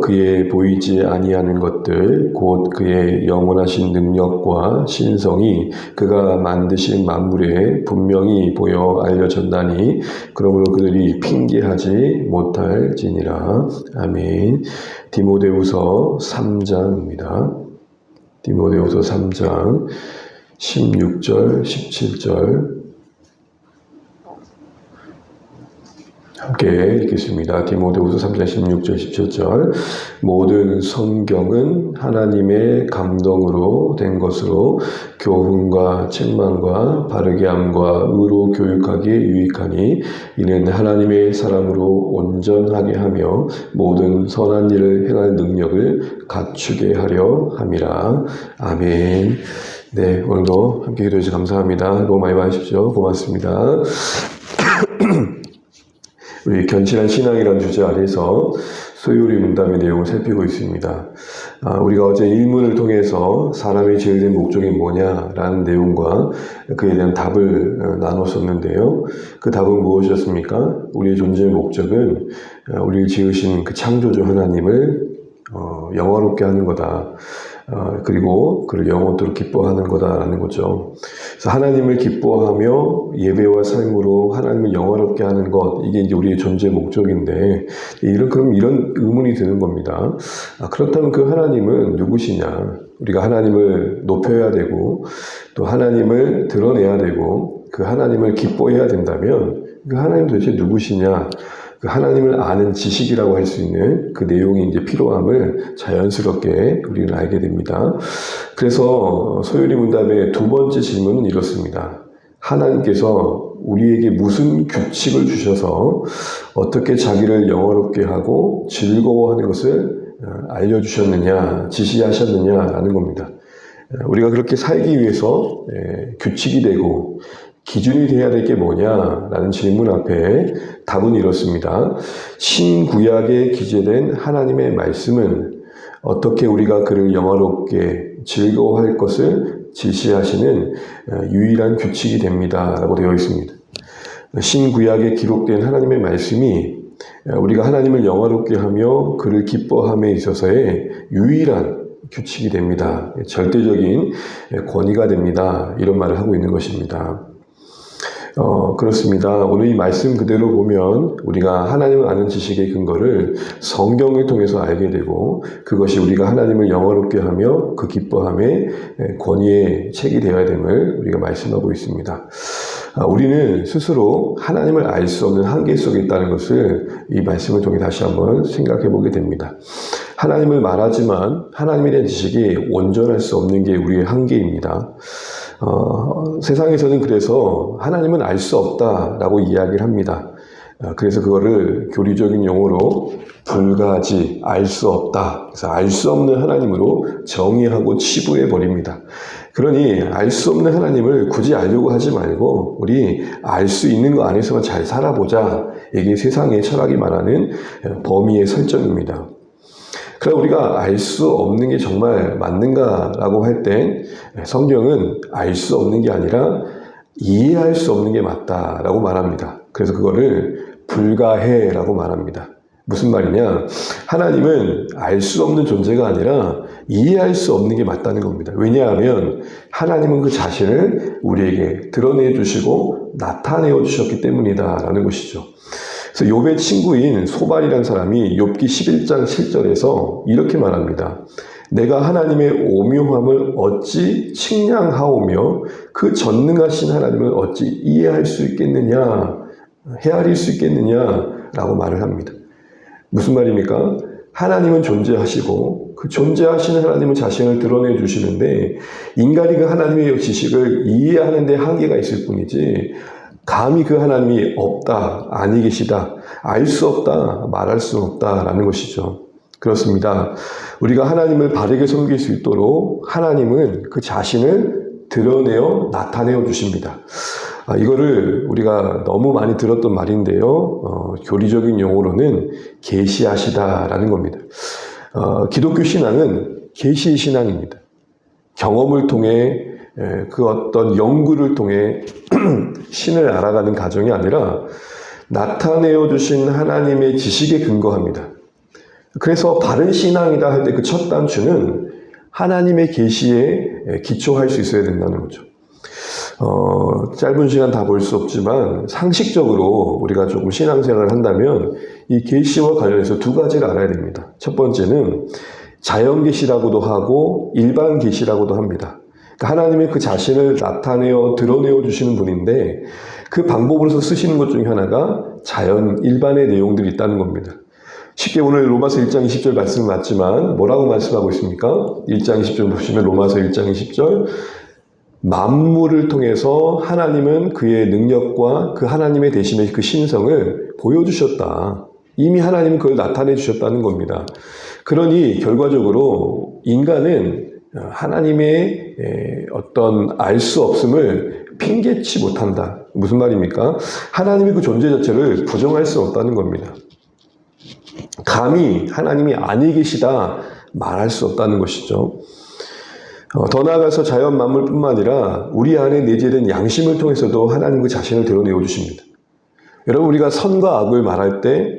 그의 보이지 아니하는 것들 곧 그의 영원하신 능력과 신성이 그가 만드신 만물에 분명히 보여 알려졌나니 그러므로 그들이 핑계하지 못할지니라. 아멘. 디모데후서 3장입니다. 디모데후서 3장 16절 17절 함께 읽겠습니다. 디모데후서 3장 16절 17절 모든 성경은 하나님의 감동으로 된 것으로 교훈과 책망과 바르게 함과 의로 교육하기에 유익하니 이는 하나님의 사람으로 온전하게 하며 모든 선한 일을 행할 능력을 갖추게 하려 함이라. 아멘. 네, 오늘도 함께 기도해 주셔서 감사합니다. 너무 많이 봐주십시오. 고맙습니다. 우리 견실한 신앙이라는 주제 아래서 소요리 문답의 내용을 살피고 있습니다. 우리가 어제 일문을 통해서 사람의 죄된 목적이 뭐냐라는 내용과 그에 대한 답을 나눴었는데요. 그 답은 무엇이었습니까? 우리의 존재의 목적은 우리를 지으신 그 창조주 하나님을 영화롭게 하는 거다. 그리고 그를 영원토록 기뻐하는 거다라는 거죠. 그래서 하나님을 기뻐하며 예배와 삶으로 하나님을 영화롭게 하는 것, 이게 이제 우리의 존재의 목적인데, 그럼 이런 의문이 드는 겁니다. 그렇다면 그 하나님은 누구시냐? 우리가 하나님을 높여야 되고, 또 하나님을 드러내야 되고, 그 하나님을 기뻐해야 된다면, 그 하나님 도대체 누구시냐? 그 하나님을 아는 지식이라고 할 수 있는 그 내용이 이제 필요함을 자연스럽게 우리는 알게 됩니다. 그래서 소요리 문답의 두 번째 질문은 이렇습니다. 하나님께서 우리에게 무슨 규칙을 주셔서 어떻게 자기를 영화롭게 하고 즐거워하는 것을 알려주셨느냐, 지시하셨느냐라는 겁니다. 우리가 그렇게 살기 위해서 규칙이 되고 기준이 되어야 될 게 뭐냐라는 질문 앞에 답은 이렇습니다. 신구약에 기재된 하나님의 말씀은 어떻게 우리가 그를 영화롭게 즐거워할 것을 지시하시는 유일한 규칙이 됩니다. 라고 되어 있습니다. 신구약에 기록된 하나님의 말씀이 우리가 하나님을 영화롭게 하며 그를 기뻐함에 있어서의 유일한 규칙이 됩니다. 절대적인 권위가 됩니다. 이런 말을 하고 있는 것입니다. 그렇습니다. 오늘 이 말씀 그대로 보면 우리가 하나님을 아는 지식의 근거를 성경을 통해서 알게 되고 그것이 우리가 하나님을 영화롭게 하며 그 기뻐함의 권위의 책이 되어야 됨을 우리가 말씀하고 있습니다. 우리는 스스로 하나님을 알 수 없는 한계 속에 있다는 것을 이 말씀을 통해 다시 한번 생각해 보게 됩니다. 하나님을 말하지만 하나님에 대한 지식이 온전할 수 없는 게 우리의 한계입니다. 세상에서는 그래서 하나님은 알 수 없다라고 이야기를 합니다. 그래서 그거를 교리적인 용어로 불가지, 알 수 없다. 그래서 알 수 없는 하나님으로 정의하고 치부해 버립니다. 그러니 알 수 없는 하나님을 굳이 알려고 하지 말고 우리 알 수 있는 거 안에서만 잘 살아보자. 이게 세상의 철학이 말하는 범위의 설정입니다. 그럼 우리가 알 수 없는 게 정말 맞는가라고 할 때 성경은 알 수 없는 게 아니라 이해할 수 없는 게 맞다라고 말합니다. 그래서 그거를 불가해라고 말합니다. 무슨 말이냐? 하나님은 알 수 없는 존재가 아니라 이해할 수 없는 게 맞다는 겁니다. 왜냐하면 하나님은 그 자신을 우리에게 드러내 주시고 나타내어 주셨기 때문이다라는 것이죠. 그래서 욥의 친구인 소발이라는 사람이 욥기 11장 7절에서 이렇게 말합니다. 내가 하나님의 오묘함을 어찌 측량하오며 그 전능하신 하나님을 어찌 이해할 수 있겠느냐, 헤아릴 수 있겠느냐라고 말을 합니다. 무슨 말입니까? 하나님은 존재하시고 그 존재하시는 하나님은 자신을 드러내 주시는데 인간이 그 하나님의 지식을 이해하는 데 한계가 있을 뿐이지 감히 그 하나님이 없다, 아니 계시다, 알 수 없다, 말할 수 없다라는 것이죠. 그렇습니다. 우리가 하나님을 바르게 섬길 수 있도록 하나님은 그 자신을 드러내어 나타내어 주십니다. 이거를 우리가 너무 많이 들었던 말인데요. 교리적인 용어로는 계시하시다라는 겁니다. 기독교 신앙은 계시 신앙입니다. 경험을 통해 그 어떤 연구를 통해 신을 알아가는 과정이 아니라 나타내어 주신 하나님의 지식에 근거합니다. 그래서 바른 신앙이다 할 때 그 첫 단추는 하나님의 계시에 기초할 수 있어야 된다는 거죠. 짧은 시간 다 볼 수 없지만 상식적으로 우리가 조금 신앙생활을 한다면 이 계시와 관련해서 두 가지를 알아야 됩니다. 첫 번째는 자연 계시라고도 하고 일반 계시라고도 합니다. 그러니까 하나님의 그 자신을 나타내어 드러내어 주시는 분인데 그 방법으로서 쓰시는 것 중에 하나가 자연 일반의 내용들이 있다는 겁니다. 쉽게 오늘 로마서 1장 20절 말씀을 맞지만 뭐라고 말씀하고 있습니까? 1장 20절 보시면 로마서 1장 20절 만물을 통해서 하나님은 그의 능력과 그 하나님의 대심의 그 신성을 보여주셨다. 이미 하나님은 그걸 나타내 주셨다는 겁니다. 그러니 결과적으로 인간은 하나님의 어떤 알 수 없음을 핑계치 못한다. 무슨 말입니까? 하나님의 그 존재 자체를 부정할 수 없다는 겁니다. 감히 하나님이 아니 계시다 말할 수 없다는 것이죠. 더 나아가서 자연 만물뿐만 아니라 우리 안에 내재된 양심을 통해서도 하나님 그 자신을 드러내어 주십니다. 여러분 우리가 선과 악을 말할 때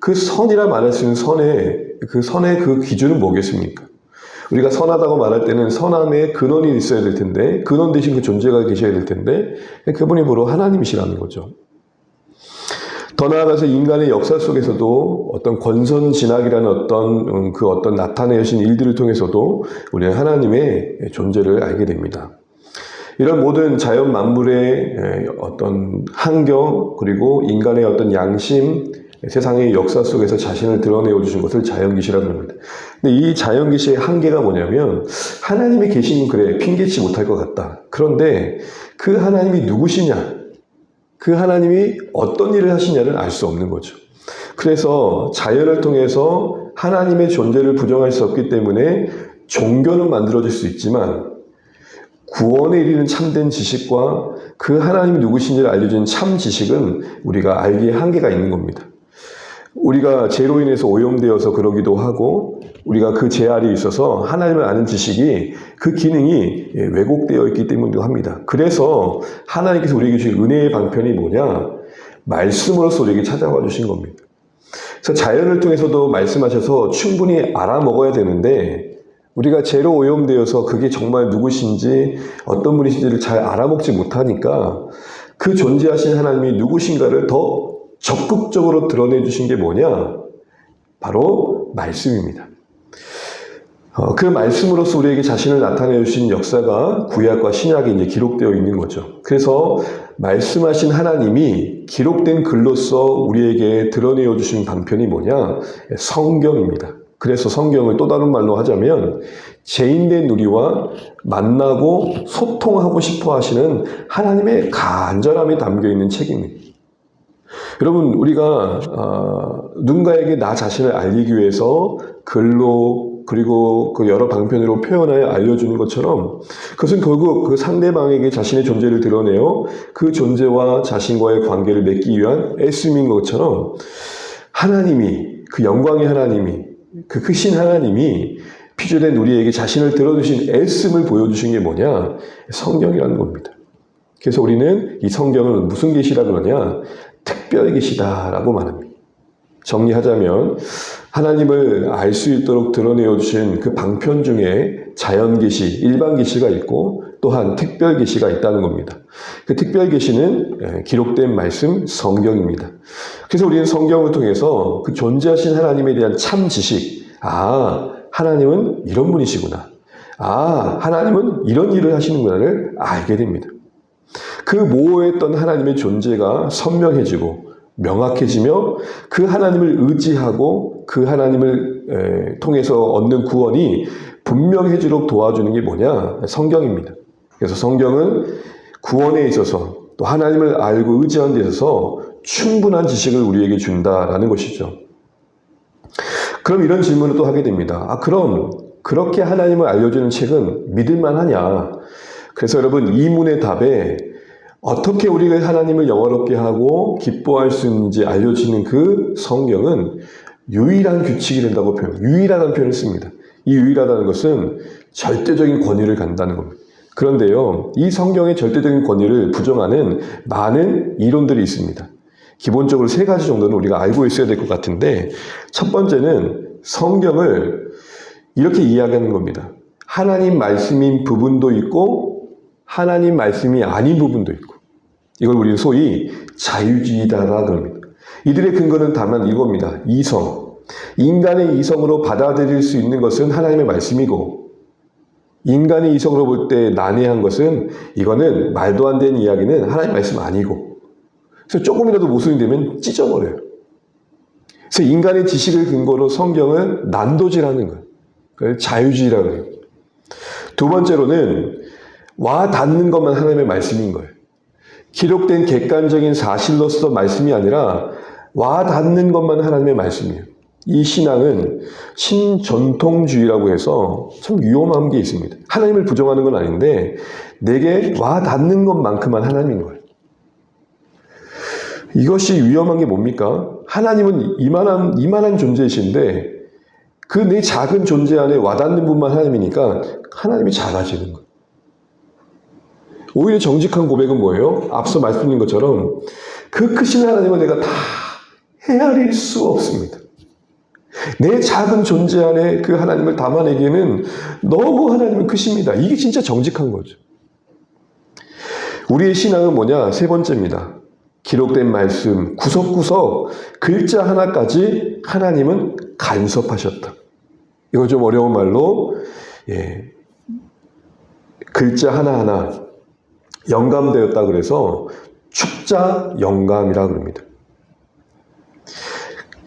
그 선이라 말할 수 있는 선의 그 기준은 뭐겠습니까? 우리가 선하다고 말할 때는 선함의 근원이 있어야 될 텐데 근원 대신 그 존재가 계셔야 될 텐데 그분이 바로 하나님이시라는 거죠. 더 나아가서 인간의 역사 속에서도 어떤 권선진악이라는 어떤 나타내신 일들을 통해서도 우리는 하나님의 존재를 알게 됩니다. 이런 모든 자연 만물의 어떤 환경 그리고 인간의 어떤 양심, 세상의 역사 속에서 자신을 드러내어 주신 것을 자연계시라고 합니다. 근데 이 자연계시의 한계가 뭐냐면 하나님의 계시는 그래 핑계치 못할 것 같다. 그런데 그 하나님이 누구시냐? 그 하나님이 어떤 일을 하시냐를 알 수 없는 거죠. 그래서 자연을 통해서 하나님의 존재를 부정할 수 없기 때문에 종교는 만들어질 수 있지만 구원에 이르는 참된 지식과 그 하나님이 누구신지를 알려주는 참 지식은 우리가 알기에 한계가 있는 겁니다. 우리가 죄로 인해서 오염되어서 그러기도 하고 우리가 그 죄 아래에 있어서 하나님을 아는 지식이 그 기능이 왜곡되어 있기 때문이기도 합니다. 그래서 하나님께서 우리에게 주신 은혜의 방편이 뭐냐? 말씀으로서 우리에게 찾아와 주신 겁니다. 그래서 자연을 통해서도 말씀하셔서 충분히 알아먹어야 되는데 우리가 죄로 오염되어서 그게 정말 누구신지 어떤 분이신지를 잘 알아먹지 못하니까 그 존재하신 하나님이 누구신가를 더 적극적으로 드러내 주신 게 뭐냐? 바로 말씀입니다. 그 말씀으로서 우리에게 자신을 나타내 주신 역사가 구약과 신약에 이제 기록되어 있는 거죠. 그래서 말씀하신 하나님이 기록된 글로서 우리에게 드러내어 주신 방편이 뭐냐? 성경입니다. 그래서 성경을 또 다른 말로 하자면 죄인된 우리와 만나고 소통하고 싶어 하시는 하나님의 간절함이 담겨 있는 책입니다. 여러분 우리가 누군가에게 나 자신을 알리기 위해서 글로 그리고 그 여러 방편으로 표현하여 알려주는 것처럼 그것은 결국 그 상대방에게 자신의 존재를 드러내어 그 존재와 자신과의 관계를 맺기 위한 애씀인 것처럼 하나님이 그 영광의 하나님이 그 크신 하나님이 피조된 우리에게 자신을 드러주신 애씀을 보여주신 게 뭐냐? 성경이라는 겁니다. 그래서 우리는 이 성경을 무슨 계시라고 그러냐? 특별 계시다라고 말합니다. 정리하자면 하나님을 알 수 있도록 드러내어 주신 그 방편 중에 자연 계시, 일반 계시가 있고 또한 특별 계시가 있다는 겁니다. 그 특별 계시는 기록된 말씀 성경입니다. 그래서 우리는 성경을 통해서 그 존재하신 하나님에 대한 참 지식, 하나님은 이런 분이시구나. 하나님은 이런 일을 하시는구나를 알게 됩니다. 그 모호했던 하나님의 존재가 선명해지고 명확해지며 그 하나님을 의지하고 그 하나님을 통해서 얻는 구원이 분명해지도록 도와주는 게 뭐냐? 성경입니다. 그래서 성경은 구원에 있어서 또 하나님을 알고 의지하는 데 있어서 충분한 지식을 우리에게 준다라는 것이죠. 그럼 이런 질문을 또 하게 됩니다. 그럼 그렇게 하나님을 알려주는 책은 믿을만 하냐? 그래서 여러분 이 문의 답에 어떻게 우리가 하나님을 영화롭게 하고 기뻐할 수 있는지 알려주는 그 성경은 유일한 규칙이 된다고 유일하다는 표현을 씁니다. 이 유일하다는 것은 절대적인 권위를 갖는다는 겁니다. 그런데요, 이 성경의 절대적인 권위를 부정하는 많은 이론들이 있습니다. 기본적으로 세 가지 정도는 우리가 알고 있어야 될 것 같은데 첫 번째는 성경을 이렇게 이야기하는 겁니다. 하나님 말씀인 부분도 있고 하나님 말씀이 아닌 부분도 있고, 이걸 우리는 소위 자유주의다라 그럽니다. 이들의 근거는 다만 이겁니다. 이성. 인간의 이성으로 받아들일 수 있는 것은 하나님의 말씀이고, 인간의 이성으로 볼 때 난해한 것은, 이거는 말도 안 되는 이야기는 하나님 말씀 아니고, 그래서 조금이라도 모순이 되면 찢어버려요. 그래서 인간의 지식을 근거로 성경을 난도질하는 거예요. 그걸 자유주의라고 해요. 두 번째로는 와 닿는 것만 하나님의 말씀인 거예요. 기록된 객관적인 사실로서 말씀이 아니라 와 닿는 것만 하나님의 말씀이에요. 이 신앙은 신전통주의라고 해서 참 위험한 게 있습니다. 하나님을 부정하는 건 아닌데 내게 와 닿는 것만큼만 하나님인 거예요. 이것이 위험한 게 뭡니까? 하나님은 이만한 존재이신데 그 내 작은 존재 안에 와닿는 분만 하나님이니까 하나님이 작아지는 거예요. 오히려 정직한 고백은 뭐예요? 앞서 말씀드린 것처럼 그 크신 하나님을 내가 다 헤아릴 수 없습니다. 내 작은 존재 안에 그 하나님을 담아내기에는 너무 하나님은 크십니다. 이게 진짜 정직한 거죠. 우리의 신앙은 뭐냐? 세 번째입니다. 기록된 말씀 구석구석 글자 하나까지 하나님은 간섭하셨다. 이건 좀 어려운 말로 글자 하나하나 영감되었다 그래서 축자 영감이라 그럽니다.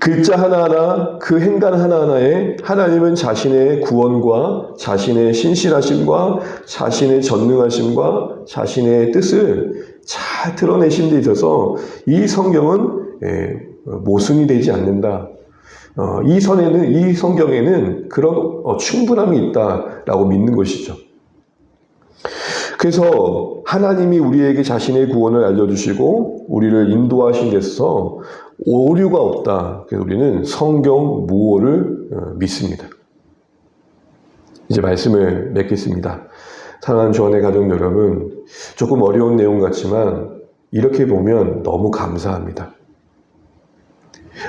글자 하나하나 그 행간 하나하나에 하나님은 자신의 구원과 자신의 신실하심과 자신의 전능하심과 자신의 뜻을 잘 드러내신 데 있어서 이 성경은 모순이 되지 않는다. 이 성경에는 그런 충분함이 있다라고 믿는 것이죠. 그래서 하나님이 우리에게 자신의 구원을 알려주시고 우리를 인도하신 데서 오류가 없다. 그래서 우리는 성경 무오를 믿습니다. 이제 말씀을 맺겠습니다. 사랑하는 주안의 가족 여러분, 조금 어려운 내용 같지만 이렇게 보면 너무 감사합니다.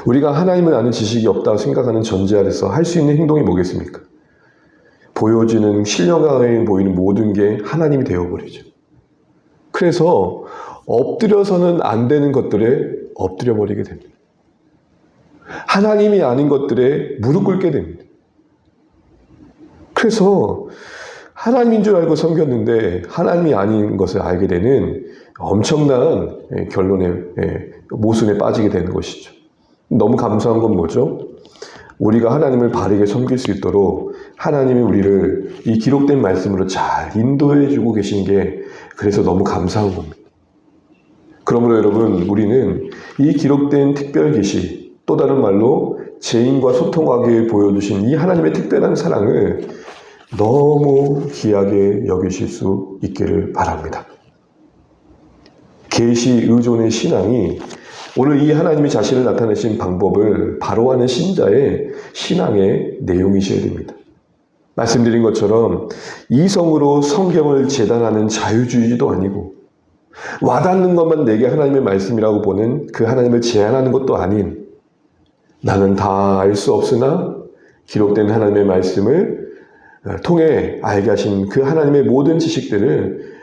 우리가 하나님을 아는 지식이 없다고 생각하는 전제 아래서 할 수 있는 행동이 뭐겠습니까? 보여지는 신령하게 보이는 모든 게 하나님이 되어버리죠. 그래서 엎드려서는 안 되는 것들에 엎드려버리게 됩니다. 하나님이 아닌 것들에 무릎 꿇게 됩니다. 그래서 하나님인 줄 알고 섬겼는데 하나님이 아닌 것을 알게 되는 엄청난 결론의 모순에 빠지게 되는 것이죠. 너무 감사한 건 뭐죠? 우리가 하나님을 바르게 섬길 수 있도록 하나님이 우리를 이 기록된 말씀으로 잘 인도해 주고 계신 게 그래서 너무 감사한 겁니다. 그러므로 여러분, 우리는 이 기록된 특별 계시, 또 다른 말로 죄인과 소통하기 위해 보여주신 이 하나님의 특별한 사랑을 너무 귀하게 여기실 수 있기를 바랍니다. 계시 의존의 신앙이 오늘 이 하나님이 자신을 나타내신 방법을 바로 아는 신자의 신앙의 내용이셔야 됩니다. 말씀드린 것처럼 이성으로 성경을 재단하는 자유주의도 아니고 와닿는 것만 내게 하나님의 말씀이라고 보는 그 하나님을 제한하는 것도 아닌, 나는 다 알 수 없으나 기록된 하나님의 말씀을 통해 알게 하신 그 하나님의 모든 지식들을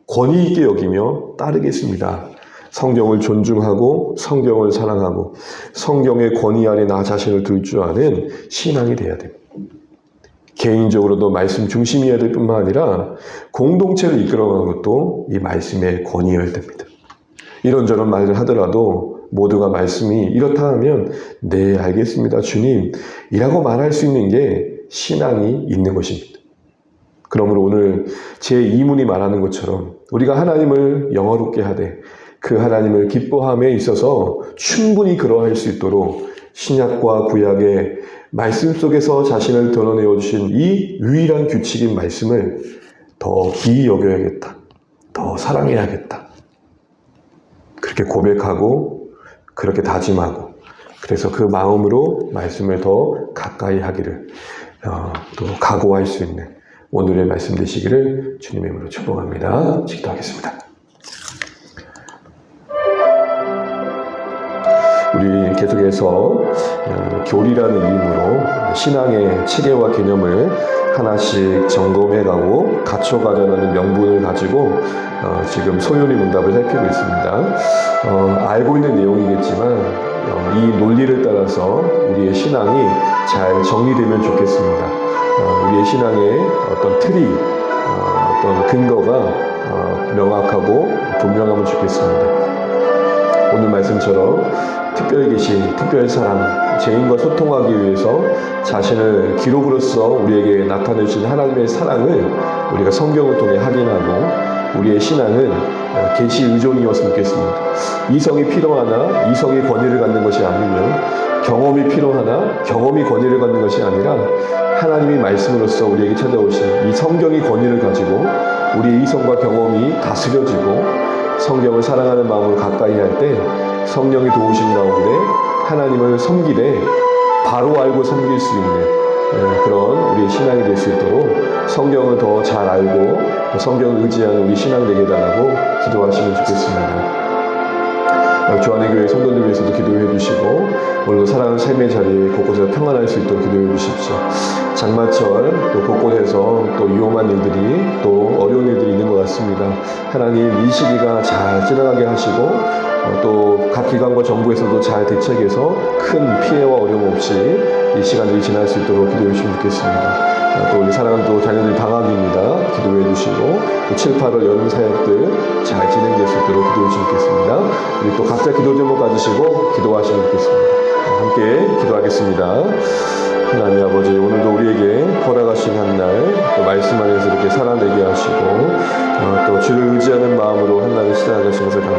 권위 있게 여기며 따르겠습니다. 성경을 존중하고 성경을 사랑하고 성경의 권위 아래 나 자신을 둘 줄 아는 신앙이 돼야 됩니다. 개인적으로도 말씀 중심이어야 될 뿐만 아니라 공동체를 이끌어가는 것도 이 말씀의 권위여야 됩니다. 이런저런 말을 하더라도 모두가 말씀이 이렇다 하면 네 알겠습니다 주님 이라고 말할 수 있는 게 신앙이 있는 것입니다. 그러므로 오늘 제 이문이 말하는 것처럼 우리가 하나님을 영화롭게 하되 그 하나님을 기뻐함에 있어서 충분히 그러할 수 있도록 신약과 구약의 말씀 속에서 자신을 드러내어 주신 이 유일한 규칙인 말씀을 더 기이 여겨야겠다. 더 사랑해야겠다. 그렇게 고백하고 그렇게 다짐하고 그래서 그 마음으로 말씀을 더 가까이 하기를 또 각오할 수 있는 오늘의 말씀 되시기를 주님의 이름으로 축복합니다. 기도하겠습니다. 우리 계속해서 통해서 교리라는 이름으로 신앙의 체계와 개념을 하나씩 점검해가고 갖춰가자는 명분을 가지고 지금 소요리 문답을 살피고 있습니다. 알고 있는 내용이겠지만 이 논리를 따라서 우리의 신앙이 잘 정리되면 좋겠습니다. 우리의 신앙의 어떤 틀이, 어떤 근거가 명확하고 분명하면 좋겠습니다. 오늘 말씀처럼 특별 계시, 특별 사랑, 죄인과 소통하기 위해서 자신을 기록으로서 우리에게 나타내 주신 하나님의 사랑을 우리가 성경을 통해 확인하고 우리의 신앙은 계시 의존이었으면 좋겠습니다. 이성이 필요하나 이성이 권위를 갖는 것이 아니며 경험이 필요하나 경험이 권위를 갖는 것이 아니라 하나님이 말씀으로써 우리에게 찾아오신 이 성경이 권위를 가지고 우리의 이성과 경험이 다스려지고 성경을 사랑하는 마음으로 가까이 할 때 성령의 도우심 가운데 하나님을 섬기되 바로 알고 섬길 수 있는 그런 우리의 신앙이 될 수 있도록 성경을 더 잘 알고 성경을 의지하는 우리 신앙 되게 해달라고 기도하시면 좋겠습니다. 주안의 교회 성도들 위해서도 기도해 주시고 오늘도 사랑하는 삶의 자리에 곳곳에서 평안할 수 있도록 기도해 주십시오. 장마철 또 곳곳에서 또 위험한 일들이 또 어려운 일들이 있는 것 같습니다. 하나님 이 시기가 잘 지나가게 하시고 또 각 기관과 정부에서도 잘 대책해서 큰 피해와 어려움 없이 이 시간들이 지날 수 있도록 기도해 주시면 좋겠습니다. 또 우리 사랑하는 또 자녀들 방학입니다. 기도해 주시고 또 7, 8월 여름 사역들 잘 진행될 수 있도록 기도해 주시면 좋겠습니다. 우리 또 각자 기도 제목 가지시고 기도하시면 좋겠습니다. 함께 기도하겠습니다. 하나님 아버지, 오늘도 우리에게 허락하신 한날 또 말씀 안에서 이렇게 살아내게 하시고 또 주를 의지하는 마음으로 한날을 시작하신 것을 감사합니다.